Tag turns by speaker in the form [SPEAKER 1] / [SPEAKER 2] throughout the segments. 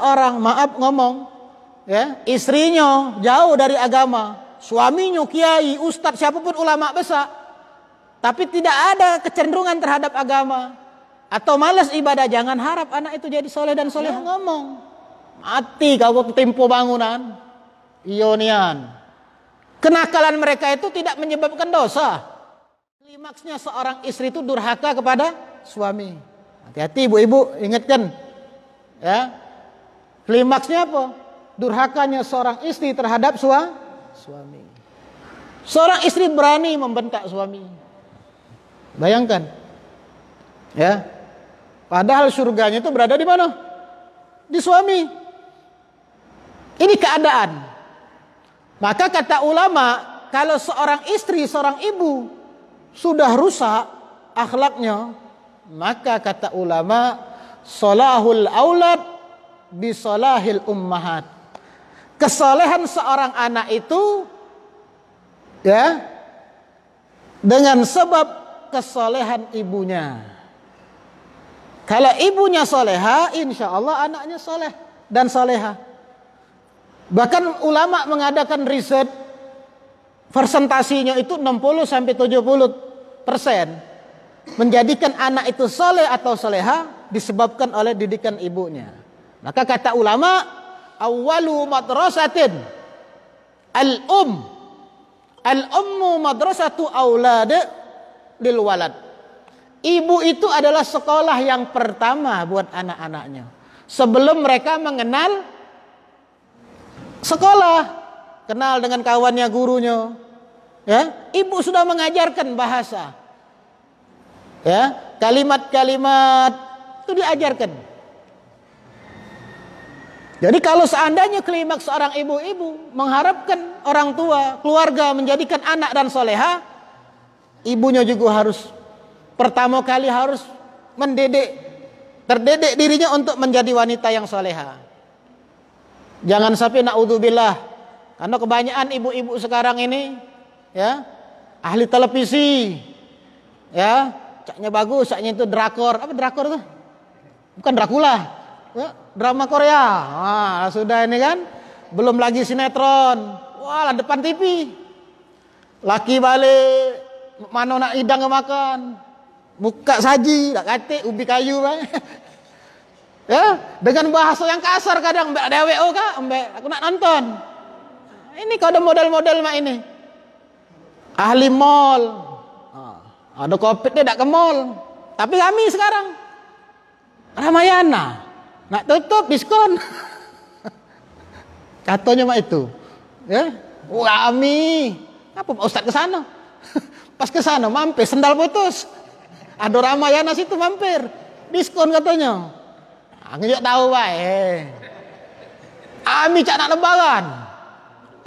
[SPEAKER 1] orang maaf ngomong, ya, istrinya jauh dari agama, suaminya kiai, ustadz, siapapun ulama besar, tapi tidak ada kecenderungan terhadap agama atau malas ibadah, jangan harap anak itu jadi soleh dan soleh. Ngomong, mati kau tempo bangunan, ionian. Kenakalan mereka itu tidak menyebabkan dosa. Klimaksnya seorang istri itu durhaka kepada suami. Hati-hati ibu-ibu, ingatkan, ya. Klimaksnya apa? Durhakanya seorang istri terhadap suami. Seorang istri berani membentak suami. Bayangkan, ya. Padahal surganya itu berada di mana? Di suami. Ini keadaan. Maka kata ulama, kalau seorang istri, seorang ibu sudah rusak akhlaknya, maka kata ulama, salahul aulad bisalahil ummahat. Kesolehan seorang anak itu, ya, dengan sebab kesolehan ibunya. Kalau ibunya soleha, insya Allah anaknya soleh dan soleha. Bahkan ulama mengadakan riset, persentasinya itu 60-70% menjadikan anak itu soleh atau soleha disebabkan oleh didikan ibunya. Maka kata ulama, awwalu madrasatin al-ummu madrasatu aulad lil walad. Ibu itu adalah sekolah yang pertama buat anak-anaknya sebelum mereka mengenal sekolah, kenal dengan kawannya, gurunya, ya. Ibu sudah mengajarkan bahasa, ya, kalimat-kalimat itu diajarkan. Jadi kalau seandainya klimaks seorang ibu-ibu mengharapkan orang tua, keluarga menjadikan anak dan soleha, ibunya juga harus pertama kali harus terdidik dirinya untuk menjadi wanita yang soleha. Jangan sampai naudzubillah, karena kebanyakan ibu-ibu sekarang ini, ya, ahli televisi, ya, caknya bagus, caknya itu drakor. Apa drakor tuh? Bukan Dracula, ya, drama Korea. Wah, sudah ini kan, belum lagi sinetron. Wah, depan TV, laki balik, mana nak hidang makan, buka saji, tak kate, ubi kayu, ya, dengan bahasa yang kasar kadang, mbak DWO kah, mbak aku nak nonton. Ini kalau ada model-model mak ini, ahli mall, ada covid dia tak ke mall, tapi kami sekarang Ramayana nak tutup diskon, katanya mak itu, ya, kami, apa Pak Ustadz ke sana, pas ke sana mampir sendal putus, ada Ramayana situ mampir, diskon katanya. Aku juga tahu baik. Ami cak nak lebaran.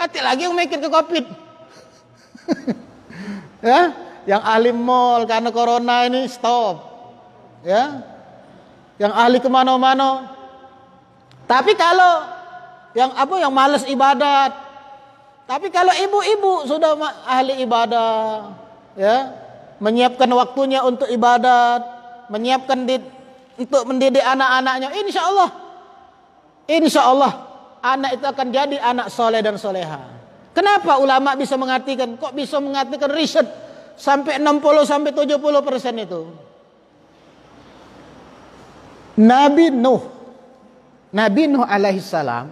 [SPEAKER 1] Hati lagi yang mikir ke covid. Ya, yang ahli mall karena corona ini stop. Ya, yang ahli kemana-mana. Tapi kalau yang malas ibadat. Tapi kalau ibu-ibu sudah ahli ibadah, ya, menyiapkan waktunya untuk ibadat, menyiapkan untuk mendidik anak-anaknya, insya Allah anak itu akan jadi anak soleh dan soleha. Kenapa ulama bisa mengartikan, kok bisa mengartikan riset sampai 60-70% itu? Nabi Nuh alaihissalam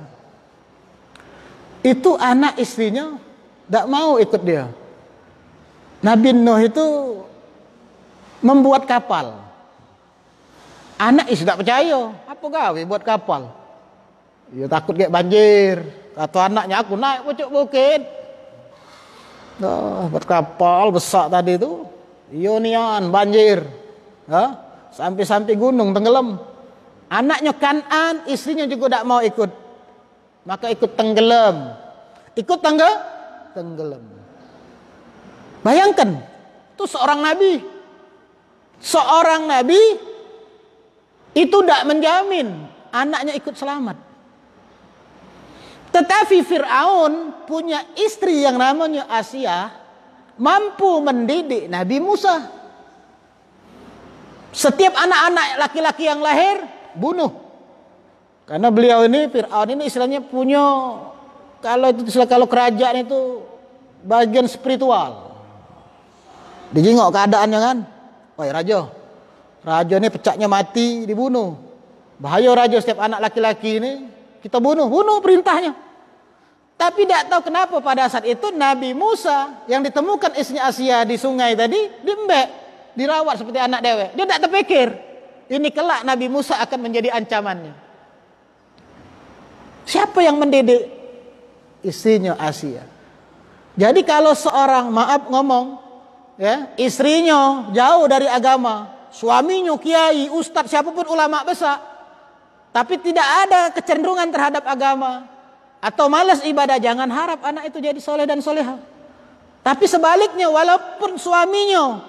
[SPEAKER 1] itu anak istrinya tidak mau ikut dia. Nabi Nuh itu membuat kapal. Anak tidak percaya, apa gawe buat kapal? Ya takut kayak banjir. Kata anaknya, aku naik pucuk bukit. Buat kapal besar tadi itu, ionian banjir, sampai gunung tenggelam. Anaknya Kan'an, istrinya juga tidak mau ikut, maka ikut tenggelam. Tenggelam. Bayangkan, itu seorang nabi itu tidak menjamin anaknya ikut selamat. Tetapi Fir'aun punya istri yang namanya Asia, mampu mendidik Nabi Musa. Setiap anak-anak laki-laki yang lahir, bunuh. Karena beliau ini Fir'aun ini istilahnya punya, kalau kerajaan itu bagian spiritual. Dijengok keadaannya kan. Woi raja ini pecaknya mati, dibunuh. Bahaya raja, setiap anak laki-laki ini kita bunuh perintahnya. Tapi tidak tahu kenapa pada saat itu Nabi Musa yang ditemukan istrinya Asia di sungai tadi diembek, dirawat seperti anak dewek. Dia tidak terpikir ini kelak Nabi Musa akan menjadi ancamannya. Siapa yang mendidik? Istrinya Asia. Jadi kalau seorang ngomong ya, istrinya jauh dari agama, suaminya kiai, ustadz, siapapun ulama besar, tapi tidak ada kecenderungan terhadap agama atau malas ibadah, jangan harap anak itu jadi soleh dan soleha. Tapi sebaliknya, walaupun suaminya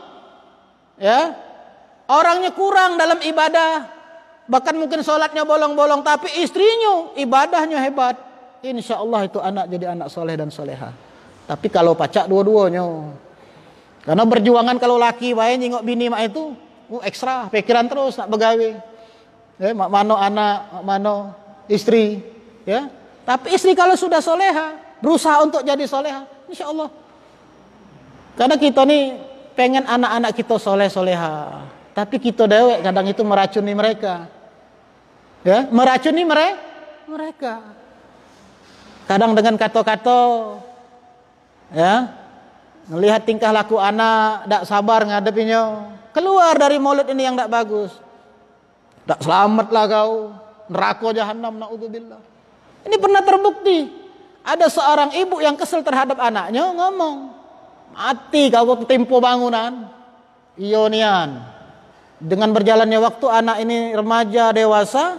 [SPEAKER 1] ya orangnya kurang dalam ibadah, bahkan mungkin sholatnya bolong-bolong, tapi istrinya ibadahnya hebat, insya Allah itu anak jadi anak soleh dan soleha. Tapi kalau pacak dua-duanya, karena berjuangan kalau laki bae nyingok bini mak itu ekstra pikiran terus nak begawe. Ya, mak mano anak, mak mano istri, ya. Tapi istri kalau sudah soleha, berusaha untuk jadi soleha, insya Allah. Karena kita nih pengen anak-anak kita soleh-soleha, tapi kita dewek kadang itu meracuni mereka, ya, meracuni mereka. Kadang dengan kata-kata, ya, melihat tingkah laku anak, tak sabar ngadepinya, keluar dari maulid ini yang tak bagus, tak selamatlah kau, neraka jahanam, naudzubillah. Ini pernah terbukti. Ada seorang ibu yang kesel terhadap anaknya, ngomong, mati kau tempo bangunan. Iyo nian. Dengan berjalannya waktu anak ini remaja dewasa,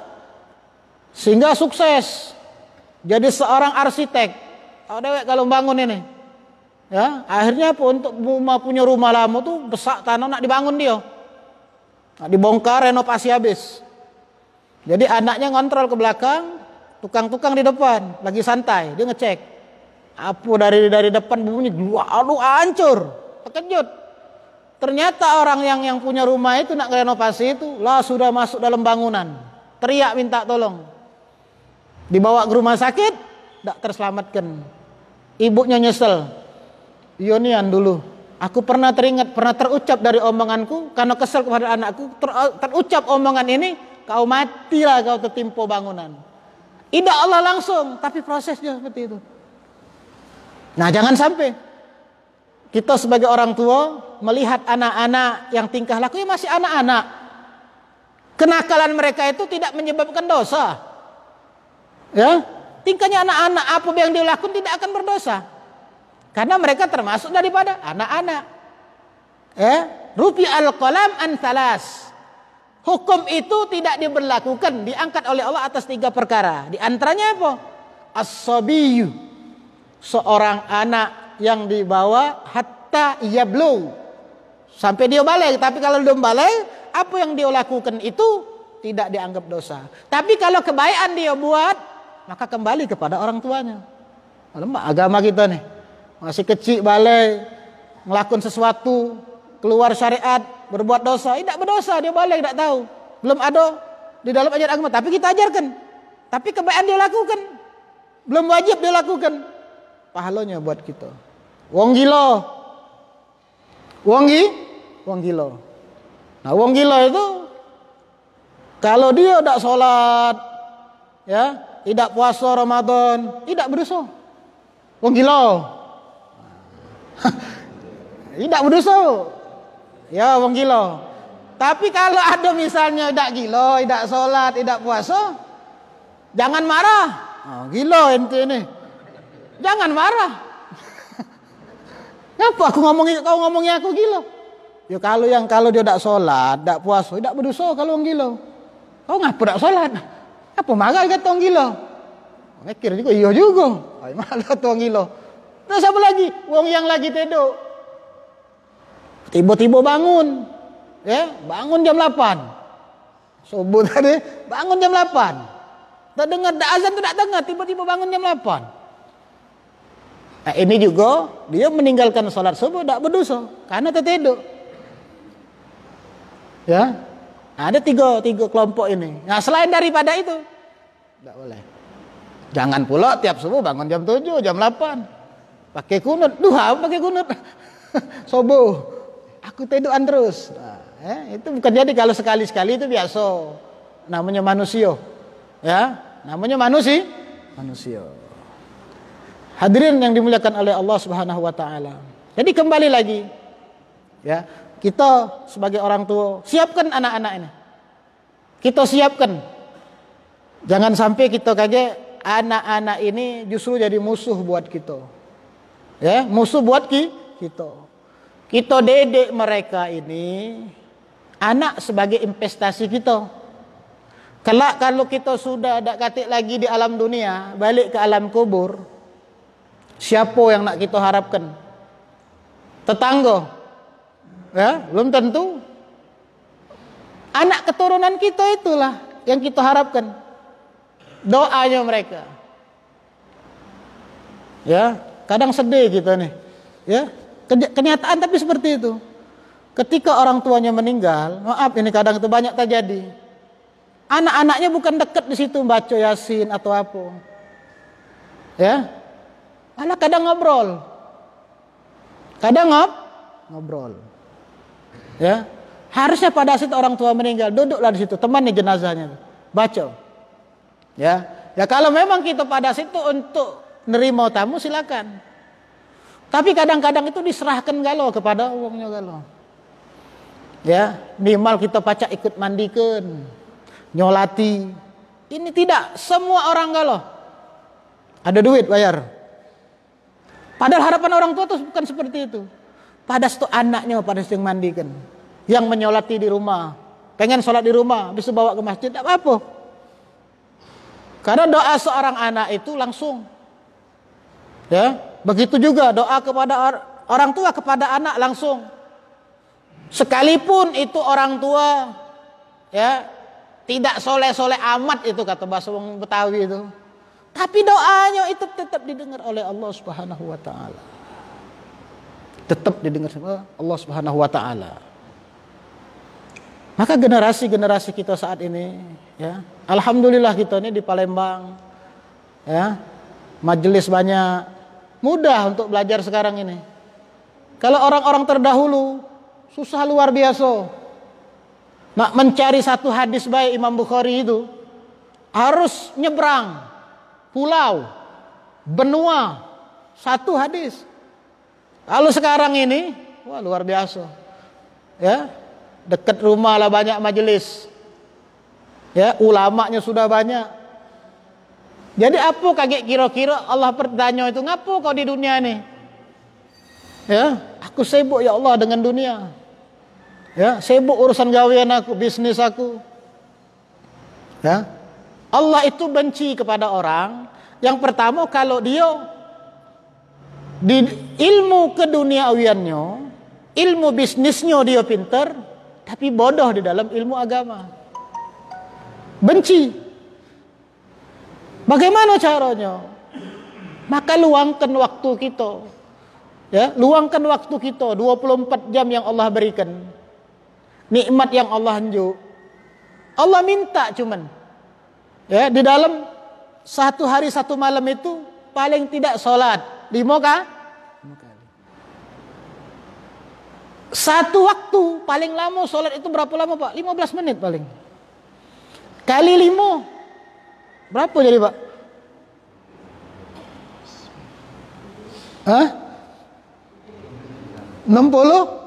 [SPEAKER 1] sehingga sukses jadi seorang arsitek. Tahu dewek kalau bangun ini, ya, akhirnya apa, untuk punya rumah lama tuh besar tanah nak dibangun dia, nak dibongkar, renovasi habis. Jadi anaknya ngontrol ke belakang, tukang-tukang di depan lagi santai, dia ngecek apa dari depan bunyi, aduh hancur, terkejut. Ternyata orang yang punya rumah itu nak renovasi itu lah sudah masuk dalam bangunan, teriak minta tolong, dibawa ke rumah sakit, tidak terselamatkan. Ibunya nyesel, Ionian dulu aku pernah terucap dari omonganku, karena kesel kepada anakku, terucap omongan ini, kau matilah kau tertimpa bangunan. Tidak Allah langsung, tapi prosesnya seperti itu. Nah, jangan sampai kita sebagai orang tua melihat anak-anak yang tingkah lakunya masih anak-anak, kenakalan mereka itu tidak menyebabkan dosa. Ya, tingkahnya anak-anak, apa yang dia lakukan tidak akan berdosa, karena mereka termasuk daripada anak-anak. Ya, rufi al-qalam an thalas. Hukum itu tidak diberlakukan, diangkat oleh Allah atas 3 perkara. Di antaranya apa? As-sabiyyu, seorang anak yang dibawa hatta yablugh, sampai dia balik. Tapi kalau belum balik, apa yang dia lakukan itu tidak dianggap dosa. Tapi kalau kebaikan dia buat, maka kembali kepada orang tuanya. Agama kita nih, masih kecil balik, ngelakuin sesuatu keluar syariat, berbuat dosa, tidak berdosa, dia balik, tidak tahu, belum ada di dalam ajaran agama, tapi kita ajarkan. Tapi kebaikan dia lakukan, belum wajib dia lakukan, pahalanya buat kita. Wong gila, wong gila. Nah, wong gila itu kalau dia tidak sholat, ya, tidak puasa Ramadan, tidak berdosa. Wong gila, tidak berdosa. Ya, wong gila. Tapi kalau ada misalnya tidak gila, tidak sholat, tidak puasa, jangan marah. Oh, gila ente ini, jangan marah. Ngapa kau ngomongnya aku gila? Ya kalau dia tidak sholat, tidak puasa, tidak berdosa kalau wong gila. Kau ngapa tidak sholat? Apa marah kata wong gila? Mikir juga, iya juga. Ay malah tuh wong gila. Terus apa lagi? Wong yang lagi tidur, tiba-tiba bangun, ya, bangun jam 8. Subuh tadi, bangun jam 8. Tak dengar, tak azan tu tak dengar, tiba-tiba bangun jam 8. Nah, ini juga dia meninggalkan sholat subuh tak berdosa karena tertidur. Ya, ada tiga kelompok ini. Nah, selain daripada itu, Enggak boleh. Jangan pula tiap subuh bangun jam 7, jam 8. Pakai kunut. Duha pakai kunut. Subuh. Aku tiduran terus. Nah, itu bukan, jadi kalau sekali-sekali itu biasa. Namanya manusia. Ya, namanya manusia. Hadirin yang dimuliakan oleh Allah Subhanahu wa taala. Jadi kembali lagi, ya, kita sebagai orang tua siapkan anak-anak ini. Kita siapkan. Jangan sampai kita kaget anak-anak ini justru jadi musuh buat kita. Ya, musuh buat kita. Kita didik mereka ini anak sebagai investasi kita. Kelak kalau kita sudah tak katik lagi di alam dunia, balik ke alam kubur, siapa yang nak kita harapkan? Tetangga? Ya, belum tentu. Anak keturunan kita itulah yang kita harapkan. Doanya mereka. Ya, kadang sedih kita nih. Ya, kenyataan tapi seperti itu. Ketika orang tuanya meninggal, maaf ini kadang itu banyak terjadi. Anak-anaknya bukan dekat di situ baca Yasin atau apa. Ya. Malah kadang ngobrol. Ngobrol. Ya. Harusnya pada saat orang tua meninggal, duduklah di situ, temani jenazahnya. Baca. Ya. Ya kalau memang kita pada situ untuk nerima tamu silakan. Tapi kadang-kadang itu diserahkan galau kepada uangnya galau. Ya, minimal kita pacak ikut mandikan, nyolati. Ini tidak semua orang galau. Ada duit bayar. Padahal harapan orang tua itu bukan seperti itu. Pada itu anaknya pada yang mandikan, yang menyolati di rumah. Pengen sholat di rumah, bisa bawa ke masjid, tidak apa-apa. Karena doa seorang anak itu langsung. Ya, begitu juga doa kepada orang tua kepada anak langsung. Sekalipun itu orang tua ya tidak soleh-soleh amat itu kata bahasa orang Betawi itu. Tapi doanya itu tetap didengar oleh Allah Subhanahu wa taala. Tetap didengar oleh Allah Subhanahu wa taala. Maka generasi-generasi kita saat ini ya, alhamdulillah kita ini di Palembang ya, majelis banyak, mudah untuk belajar sekarang ini. Kalau orang-orang terdahulu susah luar biasa. Nak mencari satu hadis baik Imam Bukhari itu harus nyebrang pulau, benua, satu hadis. Kalau sekarang ini, wah luar biasa. Ya, dekat rumah lah banyak majelis. Ya, ulamanya sudah banyak. Jadi apa kaget kira-kira Allah bertanya itu, ngapo kau di dunia ini? Ya, aku sibuk ya Allah dengan dunia. Ya, sibuk urusan gawean aku, bisnis aku. Ya. Allah itu benci kepada orang yang pertama kalau dia di ilmu keduniawiannya, ilmu bisnisnya dia pintar, tapi bodoh di dalam ilmu agama. Benci. Bagaimana caranya? Maka luangkan waktu kita. Ya, luangkan waktu kita 24 jam yang Allah berikan. Nikmat yang Allah anjuk. Allah minta cuman ya di dalam satu hari satu malam itu paling tidak sholat 5 kali. Satu waktu paling lama sholat itu berapa lama Pak? 15 menit paling. Kali 5 berapa jadi Pak? Hah? 60?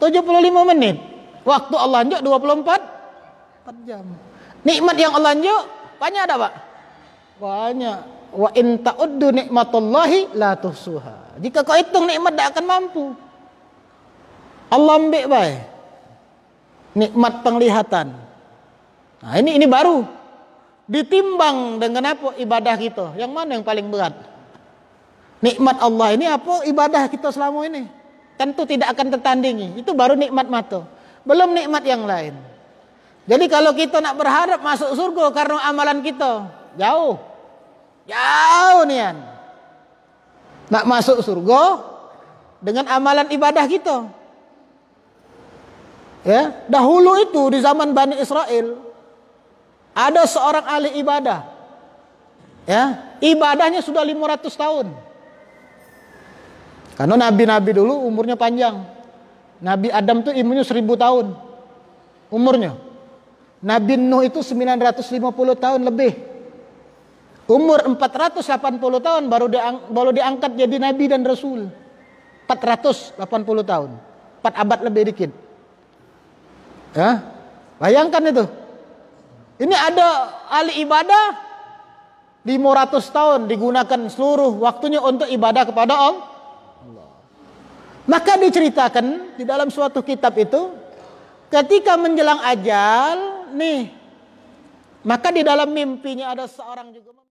[SPEAKER 1] 75 menit. Waktu Allah anjuk 4 jam. Nikmat yang Allah anjuk banyak ada Pak? Banyak. Wa in ta'uddu nikmatallahi la tuhsuha. Jika kau hitung nikmat tak akan mampu. Allah ambil baik. Nikmat penglihatan. Nah, ini baru. Ditimbang dengan apa ibadah kita? Yang mana yang paling berat? Nikmat Allah ini apa ibadah kita selama ini? Tentu tidak akan tertandingi. Itu baru nikmat mata. Belum nikmat yang lain. Jadi kalau kita nak berharap masuk surga karena amalan kita, jauh. Jauh nian. Nak masuk surga dengan amalan ibadah kita. Ya, dahulu itu di zaman Bani Israel, Ada seorang ahli ibadah, ya, ibadahnya sudah 500 tahun. Karena nabi-nabi dulu umurnya panjang. Nabi Adam tuh umurnya 1000 tahun. Umurnya. Nabi Nuh itu 950 tahun lebih. Umur 480 tahun baru diangkat jadi nabi dan rasul. 480 tahun. 4 abad lebih dikit. Ya. Bayangkan itu. Ini ada ahli ibadah 500 tahun digunakan seluruh waktunya untuk ibadah kepada Allah. Maka diceritakan di dalam suatu kitab itu, ketika menjelang ajal nih, maka di dalam mimpinya ada seorang juga